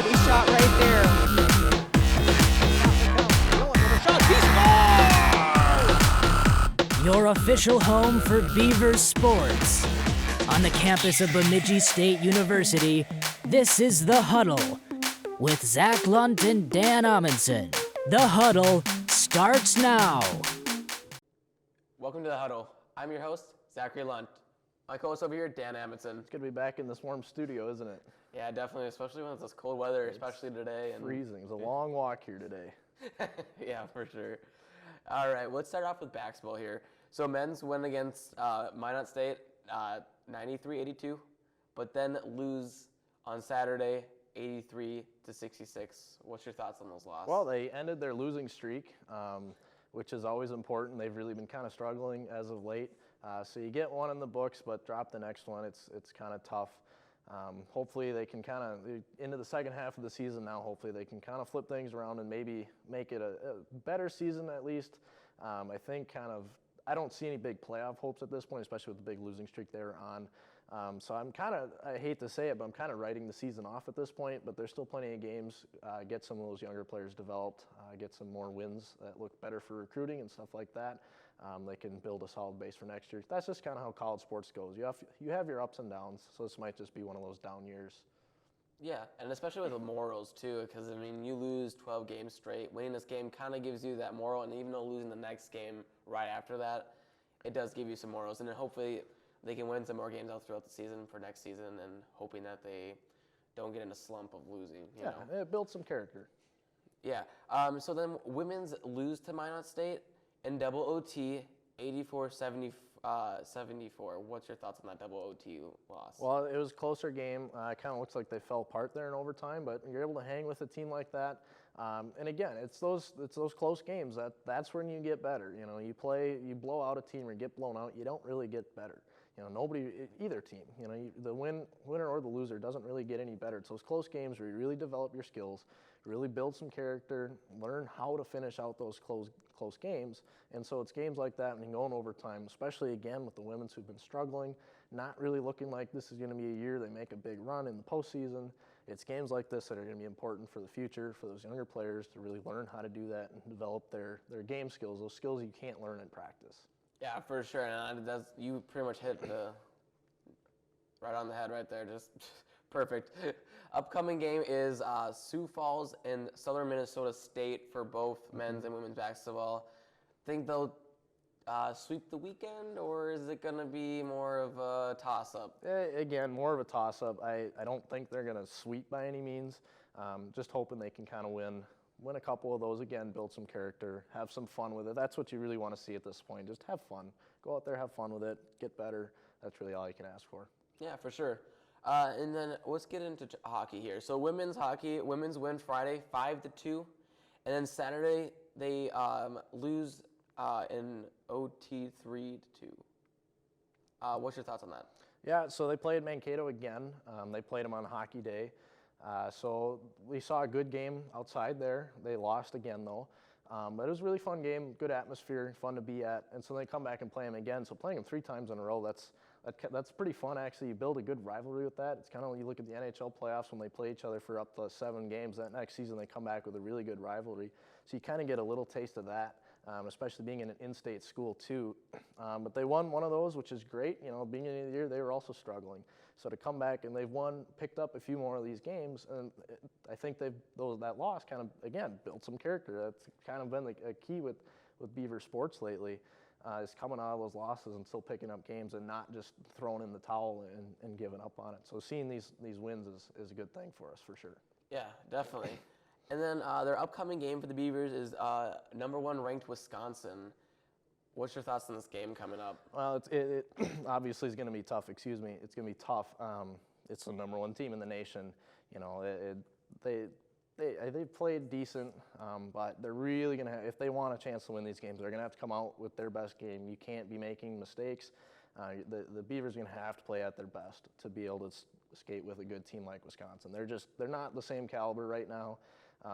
quality shot right there. Your official home for Beavers sports. On the campus of Bemidji State University, this is The Huddle with Zach Lunt and Dan Amundsen. The Huddle starts now. Welcome to The Huddle. I'm your host, Zachary Lunt. My co-host over here, Dan Amundsen. It's good to be back in this warm studio, isn't it? Yeah, definitely, especially when it's this cold weather, especially today. And freezing. It's a long walk here today. Yeah, for sure. All right, let's start off with basketball here. So men's win against Minot State, 93-82, but then lose on Saturday, 83-66. What's your thoughts on those losses? Well, they ended their losing streak, which is always important. They've really been kind of struggling as of late. So you get one in the books, but drop the next one. It's kind of tough. Hopefully they can kind of, into the second half of the season now, hopefully they can kind of flip things around and maybe make it a better season at least. I think I don't see any big playoff hopes at this point, especially with the big losing streak they were on. So I hate to say it, but I'm kind of writing the season off at this point, but there's still plenty of games. Get some of those younger players developed, get some more wins that look better for recruiting and stuff like that. They can build a solid base for next year. That's just kind of how college sports goes. You have your ups and downs, so this might just be one of those down years. Yeah, and especially with the morals too, because I mean, you lose 12 games straight. Winning this game kind of gives you that moral, and even though losing the next game right after that, it does give you some morals. And then hopefully they can win some more games out throughout the season for next season, and hoping that they don't get in a slump of losing. You know? It builds some character. Yeah. So then women's lose to Minot State in double OT, 84-74. What's your thoughts on that double OT loss? Well, it was a closer game. It kind of looks like they fell apart there in overtime, but you're able to hang with a team like that. And again, it's those close games that's when you get better. You know, you blow out a team or get blown out, you don't really get better. You know, either team. You know, the winner or the loser doesn't really get any better. It's those close games where you really develop your skills, really build some character, learn how to finish out those close games. And so it's games like that when you go in overtime, especially again with the women's who've been struggling, not really looking like this is going to be a year they make a big run in the postseason. It's games like this that are going to be important for the future for those younger players to really learn how to do that and develop their game skills, those skills you can't learn in practice. Yeah, for sure. And you pretty much hit the right on the head right there. Just perfect. Upcoming game is Sioux Falls and Southern Minnesota State for both men's and women's basketball. Think they'll sweep the weekend, or is it going to be more of a toss-up? Again, more of a toss-up. I don't think they're going to sweep by any means. Just hoping they can kind of win a couple of those, again, build some character, have some fun with it. That's what you really want to see at this point. Just have fun. Go out there, have fun with it, get better. That's really all you can ask for. Yeah, for sure. And then let's get into hockey here. So women's win Friday 5-2, and then Saturday they lose in OT 3-2. What's your thoughts on that? Yeah, so they played Mankato again. They played them on Hockey Day. So we saw a good game outside there. They lost again though. But it was a really fun game, good atmosphere, fun to be at. And so they come back and play them again. So playing them 3 times in a row, that's pretty fun actually. You build a good rivalry with that. It's kind of, you look at the NHL playoffs when they play each other for up to 7 games. That next season they come back with a really good rivalry. So you kind of get a little taste of that, especially being in an in-state school too. But they won one of those, which is great. You know, beginning of the year they were also struggling. So to come back and they've picked up a few more of these games, and I think that loss kind of, again, built some character. That's kind of been a key with Beaver sports lately, is coming out of those losses and still picking up games and not just throwing in the towel and giving up on it. So seeing these wins is a good thing for us for sure. Yeah, definitely. And then their upcoming game for the Beavers is number 1 ranked Wisconsin. What's your thoughts on this game coming up? Well, it obviously is going to be tough. It's going to be tough. It's the number 1 team in the nation. You know, they've played decent, but they're really going to have, if they want a chance to win these games, they're going to have to come out with their best game. You can't be making mistakes. The Beavers are going to have to play at their best to be able to skate with a good team like Wisconsin. They're not the same caliber right now.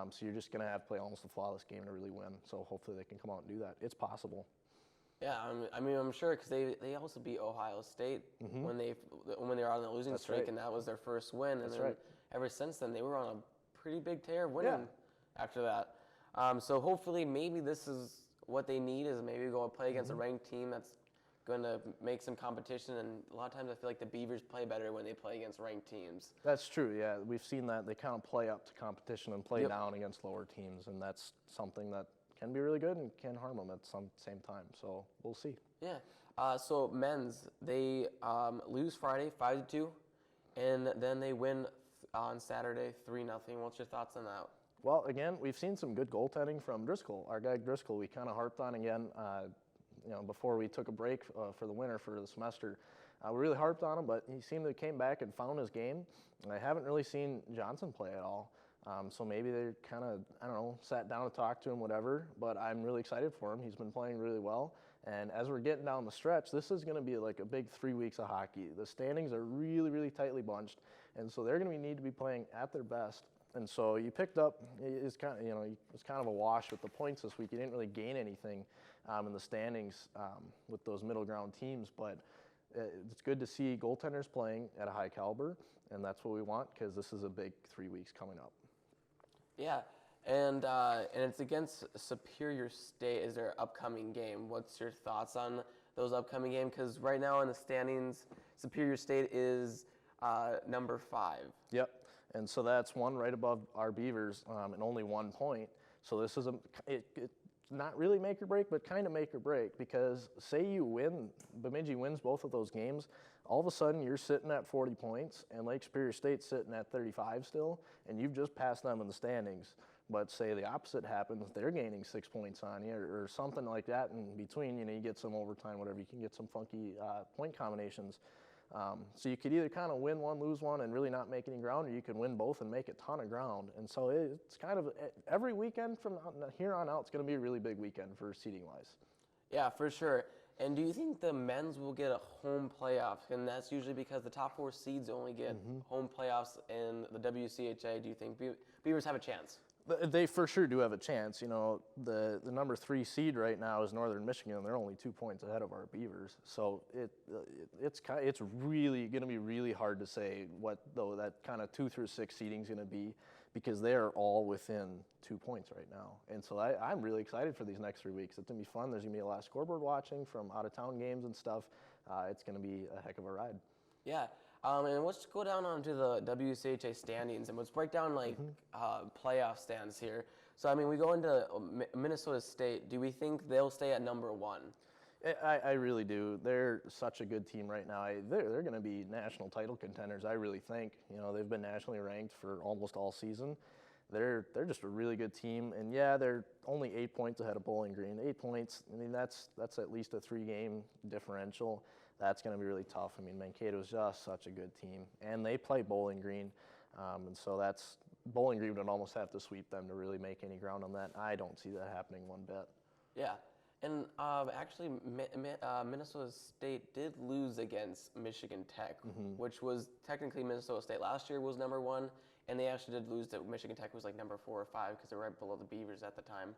So you're just going to have to play almost a flawless game to really win. So hopefully they can come out and do that. It's possible. Yeah, I'm sure because they also beat Ohio State when they were on the losing streak, right. And that was their first win. That's and then right. Ever since then, they were on a pretty big tear of winning after that. So hopefully maybe this is what they need, is maybe go play against a ranked team that's going to make some competition. And a lot of times I feel like the Beavers play better when they play against ranked teams. That's true, yeah. We've seen that. They kind of play up to competition and play down against lower teams, and that's something that can be really good and can harm them at some same time. So we'll see. Yeah. So men's, they lose Friday 5-2, and then they win on Saturday 3-0. What's your thoughts on that? Well, again, we've seen some good goaltending from Driscoll. Our guy Driscoll, we kind of harped on again, before we took a break for the winter for the semester. We really harped on him, but he seemed to came back and found his game. And I haven't really seen Johnson play at all. So maybe they kind of, sat down and talked to him, whatever. But I'm really excited for him. He's been playing really well. And as we're getting down the stretch, this is going to be like a big 3 weeks of hockey. The standings are really, really tightly bunched. And so they're going to need to be playing at their best. And so you picked up, it's kind of a wash with the points this week. You didn't really gain anything in the standings with those middle ground teams, but it's good to see goaltenders playing at a high caliber, and that's what we want because this is a big 3 weeks coming up. Yeah, and it's against Superior State is their upcoming game. What's your thoughts on those upcoming games? Because right now in the standings, Superior State is number 5. Yep. And so that's one right above our Beavers and only 1 point. So this is it's not really make or break, but kind of make or break, because say you win, Bemidji wins both of those games, all of a sudden you're sitting at 40 points and Lake Superior State's sitting at 35 still, and you've just passed them in the standings. But say the opposite happens, they're gaining 6 points on you or something like that in between. You get some overtime, whatever. You can get some funky point combinations. So you could either kind of win one, lose one, and really not make any ground, or you can win both and make a ton of ground. And so it's kind of every weekend from here on out, it's going to be a really big weekend for seeding-wise. Yeah, for sure. And do you think the men's will get a home playoff? And that's usually because the top 4 seeds only get home playoffs in the WCHA. Do you think Beavers have a chance? They for sure do have a chance. The number 3 seed right now is Northern Michigan. They're only 2 points ahead of our Beavers. So it's really going to be really hard to say what though that kind of 2 through 6 seeding is going to be, because they are all within 2 points right now. And so I'm really excited for these next 3 weeks. It's going to be fun. There's going to be a lot of scoreboard watching from out of town games and stuff. It's going to be a heck of a ride. Yeah. And let's go down onto the WCHA standings, and let's break down playoff stands here. So, we go into Minnesota State. Do we think they'll stay at number 1? I really do. They're such a good team right now. They're going to be national title contenders, I really think. They've been nationally ranked for almost all season. They're just a really good team. And, yeah, they're only 8 points ahead of Bowling Green. 8 points, that's at least a 3-game differential. That's going to be really tough. Mankato's just such a good team. And they play Bowling Green. And so Bowling Green would almost have to sweep them to really make any ground on that. I don't see that happening one bit. Yeah. And actually, Minnesota State did lose against Michigan Tech, which was technically Minnesota State last year was number 1. And they actually did lose to Michigan Tech, was like number 4 or 5 because they were right below the Beavers at the time.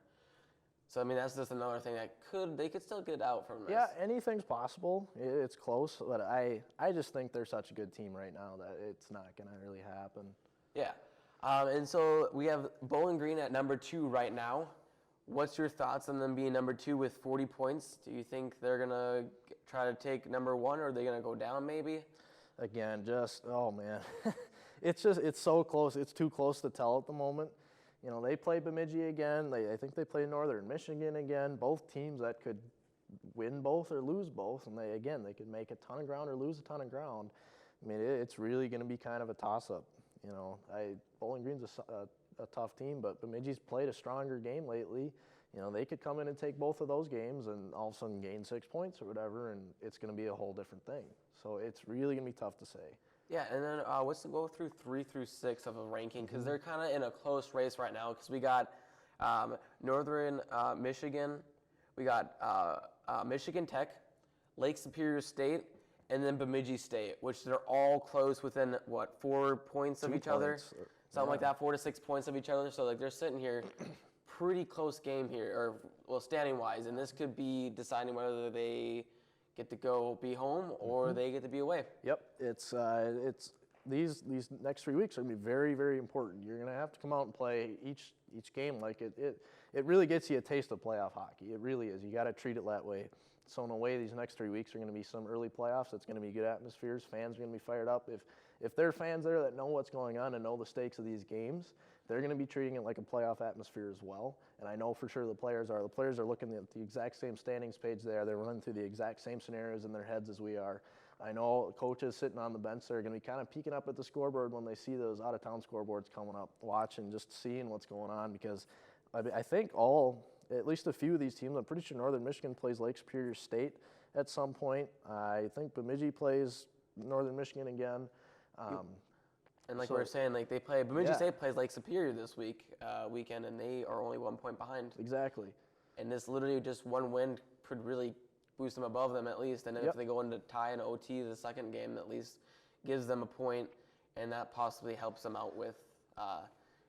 So, that's just another thing they could still get out from this. Yeah, anything's possible. It's close, but I just think they're such a good team right now that it's not going to really happen. Yeah. And so we have Bowling Green at number 2 right now. What's your thoughts on them being number 2 with 40 points? Do you think they're going to try to take number 1, or are they going to go down maybe? Again, oh, man. It's so close. It's too close to tell at the moment. They play Bemidji again. I think they play Northern Michigan again. Both teams that could win both or lose both. And they could make a ton of ground or lose a ton of ground. It's really going to be kind of a toss-up. Bowling Green's a tough team, but Bemidji's played a stronger game lately. They could come in and take both of those games and all of a sudden gain 6 points or whatever, and it's going to be a whole different thing. So it's really going to be tough to say. Yeah, and then let's go through 3 through 6 of a ranking, because they're kind of in a close race right now, because we got Northern Michigan, we got Michigan Tech, Lake Superior State, and then Bemidji State, which they're all close within, 4 points of each other? Something like that, 4 to 6 points of each other. So they're sitting here, pretty close game here, standing-wise, and this could be deciding whether they get to go be home or they get to be away. Yep, it's these next 3 weeks are going to be very, very important. You're going to have to come out and play each game like it really gets you a taste of playoff hockey. It really is. You got to treat it that way. So in a way, these next 3 weeks are going to be some early playoffs. It's going to be good atmospheres. Fans are going to be fired up. If there are fans there that know what's going on and know the stakes of these games, they're going to be treating it like a playoff atmosphere as well. And I know for sure the players are. The players are looking at the exact same standings page there. They're running through the exact same scenarios in their heads as we are. I know coaches sitting on the bench, they're going to be kind of peeking up at the scoreboard when they see those out-of-town scoreboards coming up, watching, just seeing what's going on, because I think at least a few of these teams, I'm pretty sure Northern Michigan plays Lake Superior State at some point. I think Bemidji plays Northern Michigan again. And like we were saying, like Bemidji State plays Lake Superior this weekend, and they are only 1 point behind. Exactly. And this literally just one win could really boost them above them at least. And then if they go into tie and OT the second game, at least gives them a point, and that possibly helps them out with,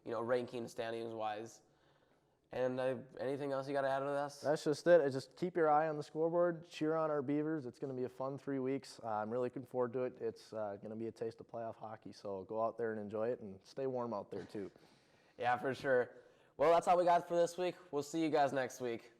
ranking standings wise. And anything else you got to add to this? That's just it. Just keep your eye on the scoreboard. Cheer on our Beavers. It's going to be a fun 3 weeks. I'm really looking forward to it. It's going to be a taste of playoff hockey. So go out there and enjoy it, and stay warm out there too. Yeah, for sure. Well, that's all we got for this week. We'll see you guys next week.